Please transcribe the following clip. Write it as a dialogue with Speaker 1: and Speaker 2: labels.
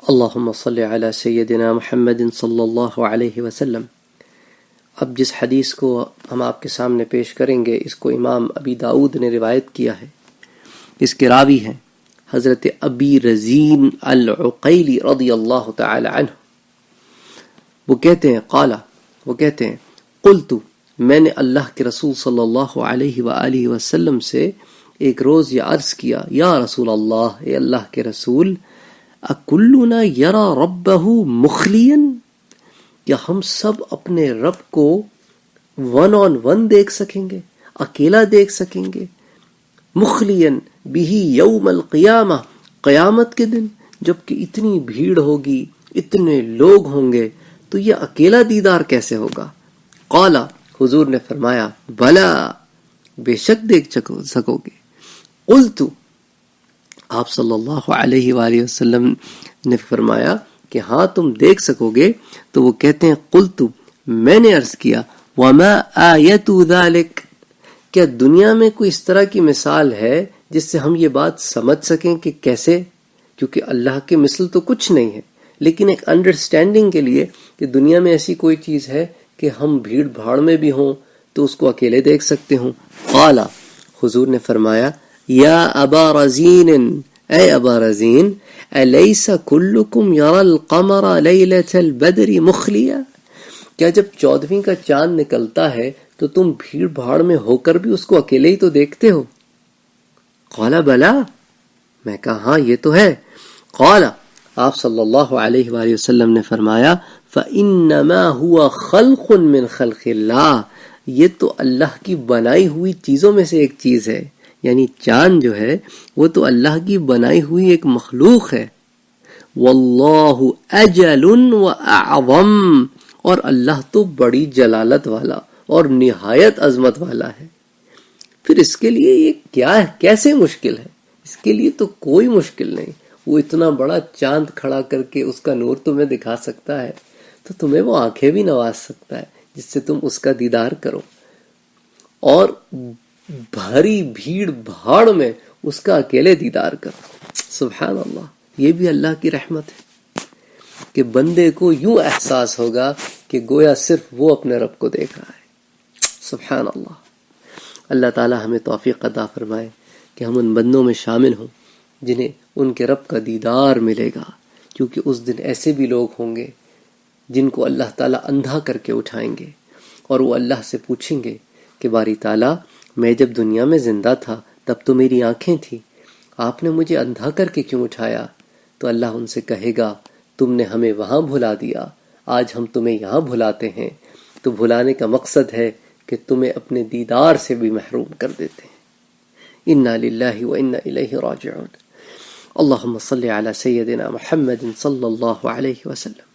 Speaker 1: اللہم صلی علی سیدنا محمد صلی اللہ علیہ وسلم۔ اب جس حدیث کو ہم آپ کے سامنے پیش کریں گے اس کو امام ابی داؤد نے روایت کیا ہے۔ اس کے راوی ہیں حضرت ابی رزین العقیلی رضی اللہ تعالی عنہ۔ وہ کہتے ہیں قلت، میں نے اللہ کے رسول صلی اللہ علیہ وآلہ وسلم سے ایک روز یہ عرض کیا، یا رسول اللہ، اے اللہ کے رسول، اکلنا یرا ربہ مخلیا، کیا ہم سب اپنے رب کو ون آن ون دیکھ سکیں گے، اکیلا دیکھ سکیں گے؟ مخلیا بہ یوم القیامہ، قیامت کے دن جبکہ اتنی بھیڑ ہوگی، اتنے لوگ ہوں گے، تو یہ اکیلا دیدار کیسے ہوگا؟ قال، حضور نے فرمایا، بلا، بے شک دیکھ سکو گے۔ قلت، آپ صلی اللہ علیہ وآلہ وسلم نے فرمایا کہ ہاں تم دیکھ سکو گے۔ تو وہ کہتے ہیں قلت، میں نے عرض کیا، وما آیت ذالک، کیا دنیا میں کوئی اس طرح کی مثال ہے جس سے ہم یہ بات سمجھ سکیں کہ کیسے؟ کیونکہ اللہ کے مثل تو کچھ نہیں ہے، لیکن ایک انڈرسٹینڈنگ کے لیے کہ دنیا میں ایسی کوئی چیز ہے کہ ہم بھیڑ بھاڑ میں بھی ہوں تو اس کو اکیلے دیکھ سکتے ہوں۔ قال، حضور نے فرمایا، یا ابا رزین، اے ابا رزین، الیس کلکم یرا القمر لیلۃ البدر مخلیا، کیا جب 14ویں کا چاند نکلتا ہے تو تم بھیڑ بھاڑ میں ہو کر بھی اس کو اکیلے ہی تو دیکھتے ہو؟ قال بلا، میں کہا ہاں یہ تو ہے۔ قال، آپ صلی اللہ علیہ وآلہ وسلم نے فرمایا، فَإِنَّمَا هُوَ خَلْقٌ مِّن خَلْقِ اللَّهِ، یہ تو اللہ کی بنائی ہوئی چیزوں میں سے ایک چیز ہے، یعنی چاند جو ہے وہ تو اللہ کی بنائی ہوئی ایک مخلوق ہے۔ وَاللَّهُ أَجَلٌ وَأَعْظَمٌ، اور اللہ تو بڑی جلالت والا اور نہایت عظمت والا ہے۔ پھر اس کے لیے یہ کیا ہے، کیسے مشکل ہے؟ اس کے لیے تو کوئی مشکل نہیں۔ وہ اتنا بڑا چاند کھڑا کر کے اس کا نور تمہیں دکھا سکتا ہے تو تمہیں وہ آنکھیں بھی نواز سکتا ہے جس سے تم اس کا دیدار کرو، اور بھاری بھیڑ بھاڑ میں اس کا اکیلے دیدار کرو۔ سبحان اللہ، یہ بھی اللہ کی رحمت ہے کہ بندے کو یوں احساس ہوگا کہ گویا صرف وہ اپنے رب کو دیکھ رہا ہے۔ سبحان اللہ۔ اللہ تعالی ہمیں توفیق عطا فرمائے کہ ہم ان بندوں میں شامل ہوں جنہیں ان کے رب کا دیدار ملے گا، کیونکہ اس دن ایسے بھی لوگ ہوں گے جن کو اللہ تعالیٰ اندھا کر کے اٹھائیں گے، اور وہ اللہ سے پوچھیں گے کہ باری تعالیٰ، میں جب دنیا میں زندہ تھا تب تو میری آنکھیں تھیں، آپ نے مجھے اندھا کر کے کیوں اٹھایا؟ تو اللہ ان سے کہے گا، تم نے ہمیں وہاں بھلا دیا، آج ہم تمہیں یہاں بھلاتے ہیں۔ تو بھلانے کا مقصد ہے کہ تمہیں اپنے دیدار سے بھی محروم کر دیتے ہیں۔ انا للہ و انا الیہ راجعون۔ اللہم صلی علی سیدنا محمد صلی اللہ علیہ وسلم۔